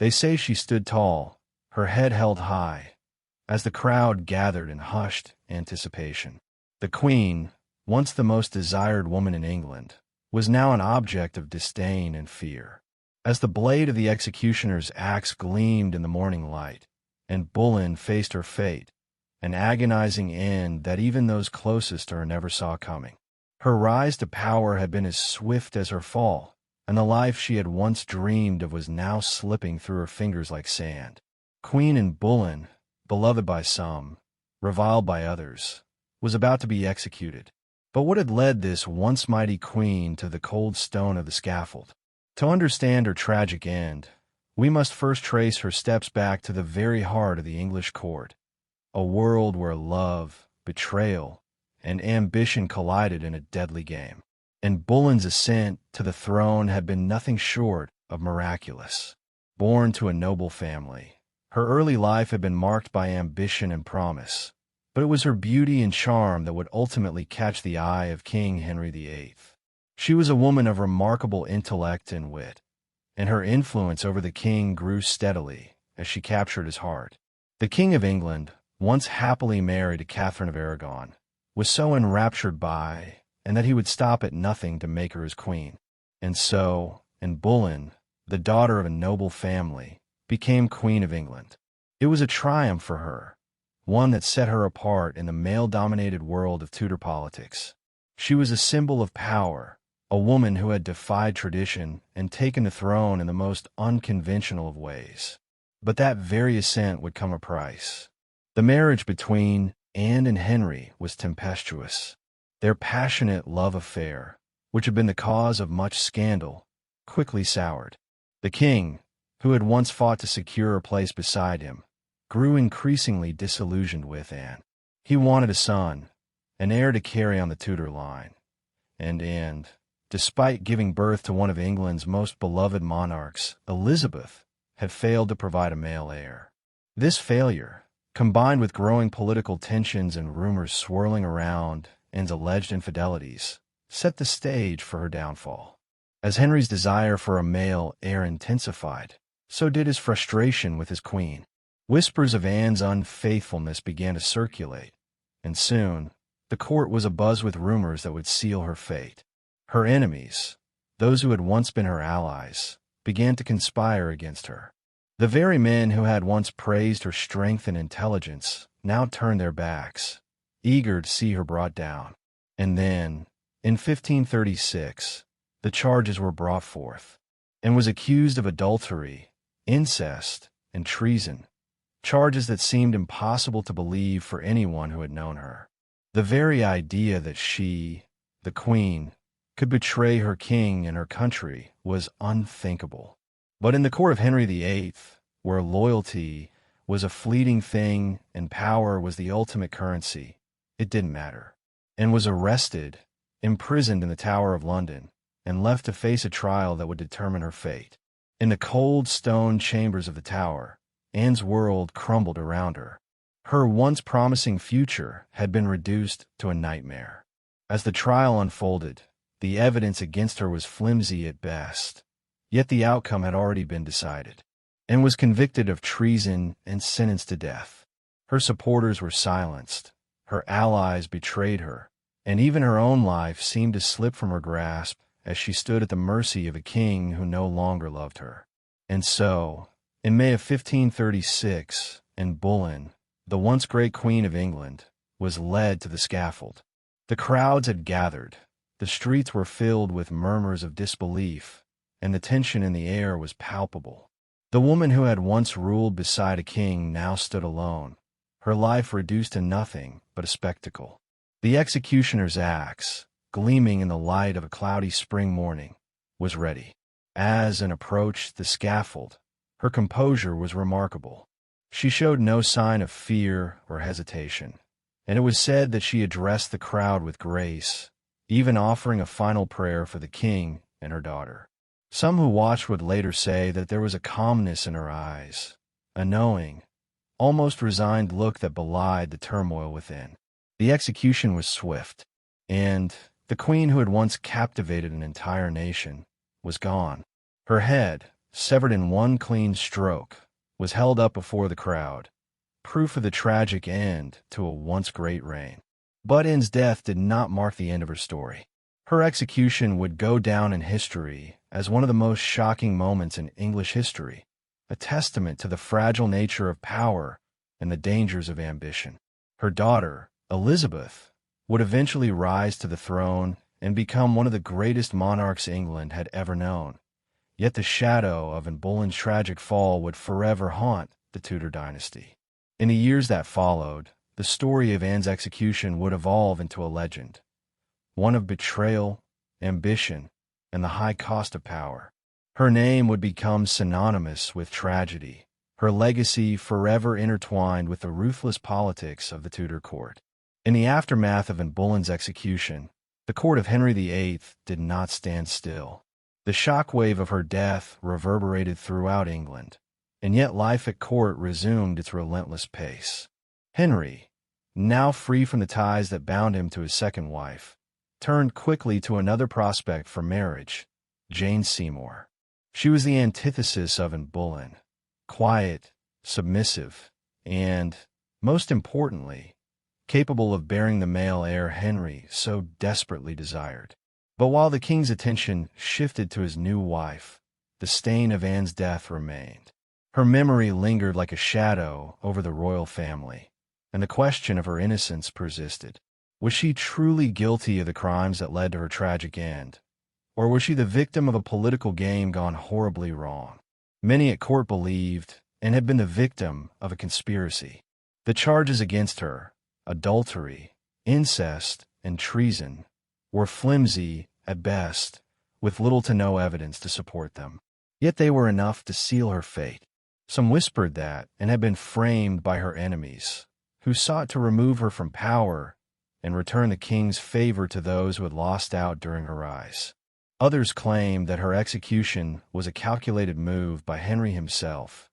They say she stood tall, her head held high, as the crowd gathered in hushed anticipation. The Queen, once the most desired woman in England, was now an object of disdain and fear. As the blade of the executioner's axe gleamed in the morning light, and Boleyn faced her fate, an agonizing end that even those closest to her never saw coming. Her rise to power had been as swift as her fall, and the life she had once dreamed of was now slipping through her fingers like sand. Queen and Boleyn, beloved by some, reviled by others, was about to be executed. But what had led this once mighty queen to the cold stone of the scaffold? To understand her tragic end, we must first trace her steps back to the very heart of the English court, a world where love, betrayal, and ambition collided in a deadly game. And Boleyn's ascent to the throne had been nothing short of miraculous. Born to a noble family, her early life had been marked by ambition and promise, but it was her beauty and charm that would ultimately catch the eye of King Henry VIII. She was a woman of remarkable intellect and wit, and her influence over the king grew steadily as she captured his heart. The King of England, once happily married to Catherine of Aragon, was so enraptured by, and that he would stop at nothing to make her his queen. And so, Boleyn, the daughter of a noble family, became Queen of England. It was a triumph for her, one that set her apart in the male-dominated world of Tudor politics. She was a symbol of power, a woman who had defied tradition and taken the throne in the most unconventional of ways. But that very ascent would come a price. The marriage between Anne and Henry was tempestuous. Their passionate love affair, which had been the cause of much scandal, quickly soured. The king, who had once fought to secure a place beside him, grew increasingly disillusioned with Anne. He wanted a son, an heir to carry on the Tudor line, and despite giving birth to one of England's most beloved monarchs, Elizabeth had failed to provide a male heir. This failure, combined with growing political tensions and rumors swirling around Anne's alleged infidelities, set the stage for her downfall. As Henry's desire for a male heir intensified, so did his frustration with his queen. Whispers of Anne's unfaithfulness began to circulate, and soon the court was abuzz with rumors that would seal her fate. Her enemies, those who had once been her allies, began to conspire against her. The very men who had once praised her strength and intelligence now turned their backs, eager to see her brought down. And then, in 1536, the charges were brought forth, and was accused of adultery, incest, and treason, charges that seemed impossible to believe for anyone who had known her. The very idea that she, the queen, could betray her king and her country was unthinkable. But in the court of Henry VIII, where loyalty was a fleeting thing and power was the ultimate currency, it didn't matter. Anne was arrested, imprisoned in the Tower of London, and left to face a trial that would determine her fate. In the cold stone chambers of the Tower, Anne's world crumbled around her. Her once promising future had been reduced to a nightmare. As the trial unfolded, the evidence against her was flimsy at best, yet the outcome had already been decided. Anne was convicted of treason and sentenced to death. Her supporters were silenced, her allies betrayed her, and even her own life seemed to slip from her grasp as she stood at the mercy of a king who no longer loved her. And so, in May of 1536, Anne Boleyn, the once great Queen of England, was led to the scaffold. The crowds had gathered, the streets were filled with murmurs of disbelief, and the tension in the air was palpable. The woman who had once ruled beside a king now stood alone, her life reduced to nothing but a spectacle. The executioner's axe, gleaming in the light of a cloudy spring morning, was ready. As Anne approached the scaffold, her composure was remarkable. She showed no sign of fear or hesitation, and it was said that she addressed the crowd with grace, even offering a final prayer for the king and her daughter. Some who watched would later say that there was a calmness in her eyes, a knowing, almost resigned look that belied the turmoil within. The execution was swift, and the queen who had once captivated an entire nation was gone. Her head, severed in one clean stroke, was held up before the crowd, proof of the tragic end to a once great reign. But Anne's death did not mark the end of her story. Her execution would go down in history as one of the most shocking moments in English history, a testament to the fragile nature of power and the dangers of ambition. Her daughter, Elizabeth, would eventually rise to the throne and become one of the greatest monarchs England had ever known. Yet the shadow of Anne Boleyn's tragic fall would forever haunt the Tudor dynasty. In the years that followed, the story of Anne's execution would evolve into a legend, one of betrayal, ambition, and the high cost of power. Her name would become synonymous with tragedy, her legacy forever intertwined with the ruthless politics of the Tudor court. In the aftermath of Anne Boleyn's execution, the court of Henry VIII did not stand still. The shockwave of her death reverberated throughout England, and yet life at court resumed its relentless pace. Henry, now free from the ties that bound him to his second wife, turned quickly to another prospect for marriage, Jane Seymour. She was the antithesis of Anne Boleyn, quiet, submissive, and, most importantly, capable of bearing the male heir Henry so desperately desired. But while the king's attention shifted to his new wife, the stain of Anne's death remained. Her memory lingered like a shadow over the royal family, and the question of her innocence persisted. Was she truly guilty of the crimes that led to her tragic end? Or was she the victim of a political game gone horribly wrong? Many at court believed, and had been the victim of a conspiracy. The charges against her, adultery, incest, and treason, were flimsy at best, with little to no evidence to support them. Yet they were enough to seal her fate. Some whispered that Anne had been framed by her enemies, who sought to remove her from power and return the king's favor to those who had lost out during her rise. Others claimed that her execution was a calculated move by Henry himself,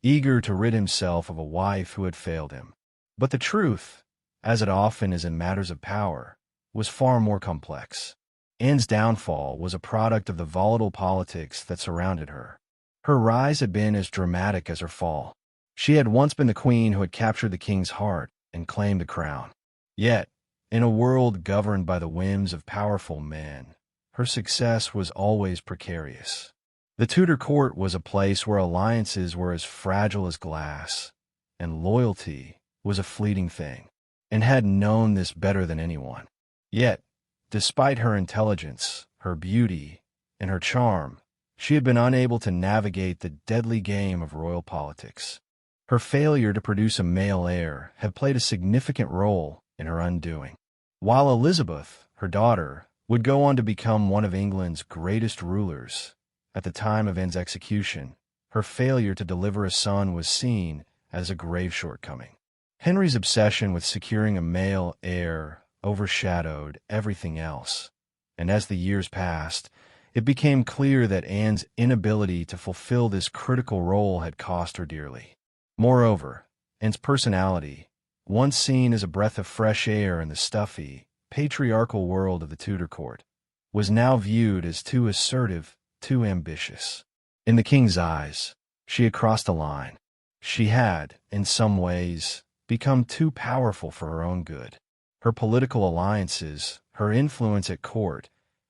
eager to rid himself of a wife who had failed him. But the truth, as it often is in matters of power, was far more complex. Anne's downfall was a product of the volatile politics that surrounded her. Her rise had been as dramatic as her fall. She had once been the queen who had captured the king's heart and claimed the crown. Yet, in a world governed by the whims of powerful men, her success was always precarious. The Tudor court was a place where alliances were as fragile as glass, and loyalty was a fleeting thing, and had known this better than anyone. Yet, despite her intelligence, her beauty, and her charm, she had been unable to navigate the deadly game of royal politics. Her failure to produce a male heir had played a significant role in her undoing. While Elizabeth, her daughter, would go on to become one of England's greatest rulers, at the time of Anne's execution, her failure to deliver a son was seen as a grave shortcoming. Henry's obsession with securing a male heir overshadowed everything else, and as the years passed, it became clear that Anne's inability to fulfill this critical role had cost her dearly. Moreover, Anne's personality, once seen as a breath of fresh air in the stuffy, patriarchal world of the Tudor court, was now viewed as too assertive, too ambitious. In the king's eyes, she had crossed a line. She had, in some ways, become too powerful for her own good. Her political alliances, her influence at court,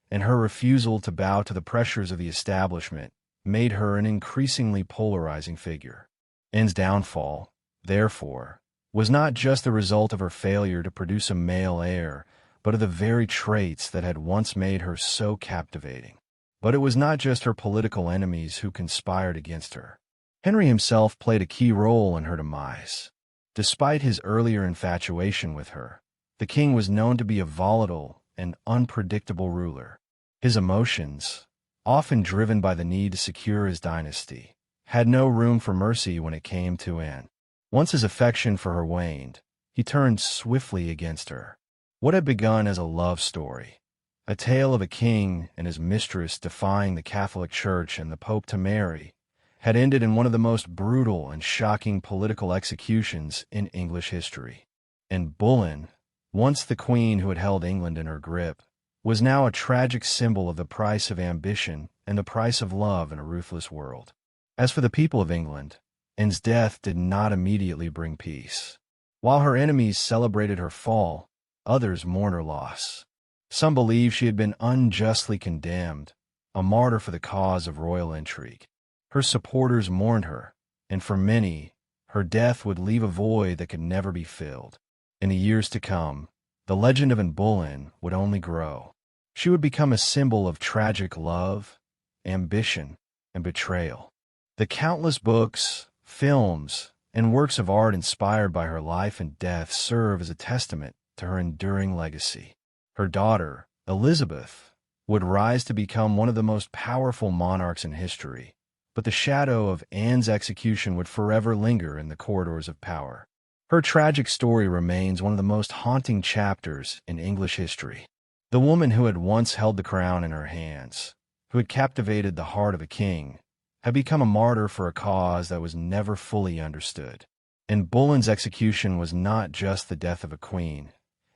and her refusal to bow to the pressures of the establishment made her an increasingly polarizing figure. Anne's downfall, therefore, was not just the result of her failure to produce a male heir, but of the very traits that had once made her so captivating. But it was not just her political enemies who conspired against her. Henry himself played a key role in her demise. Despite his earlier infatuation with her, the king was known to be a volatile and unpredictable ruler. His emotions, often driven by the need to secure his dynasty, had no room for mercy when it came to Anne. Once his affection for her waned, he turned swiftly against her. What had begun as a love story, a tale of a king and his mistress defying the Catholic Church and the Pope to marry, had ended in one of the most brutal and shocking political executions in English history. And Boleyn, once the queen who had held England in her grip, was now a tragic symbol of the price of ambition and the price of love in a ruthless world. As for the people of England, Anne's death did not immediately bring peace. While her enemies celebrated her fall, others mourned her loss. Some believed she had been unjustly condemned, a martyr for the cause of royal intrigue. Her supporters mourned her, and for many, her death would leave a void that could never be filled. In the years to come, the legend of Anne Boleyn would only grow. She would become a symbol of tragic love, ambition, and betrayal. The countless books, films, and works of art inspired by her life and death serve as a testament to her enduring legacy. Her daughter, Elizabeth, would rise to become one of the most powerful monarchs in history, but the shadow of Anne's execution would forever linger in the corridors of power. Her tragic story remains one of the most haunting chapters in English history. The woman who had once held the crown in her hands, who had captivated the heart of a king, had become a martyr for a cause that was never fully understood. And Boleyn's execution was not just the death of a queen.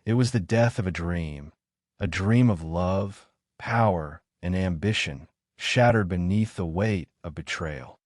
It was the death of a dream of love, power, and ambition, shattered beneath the weight of betrayal.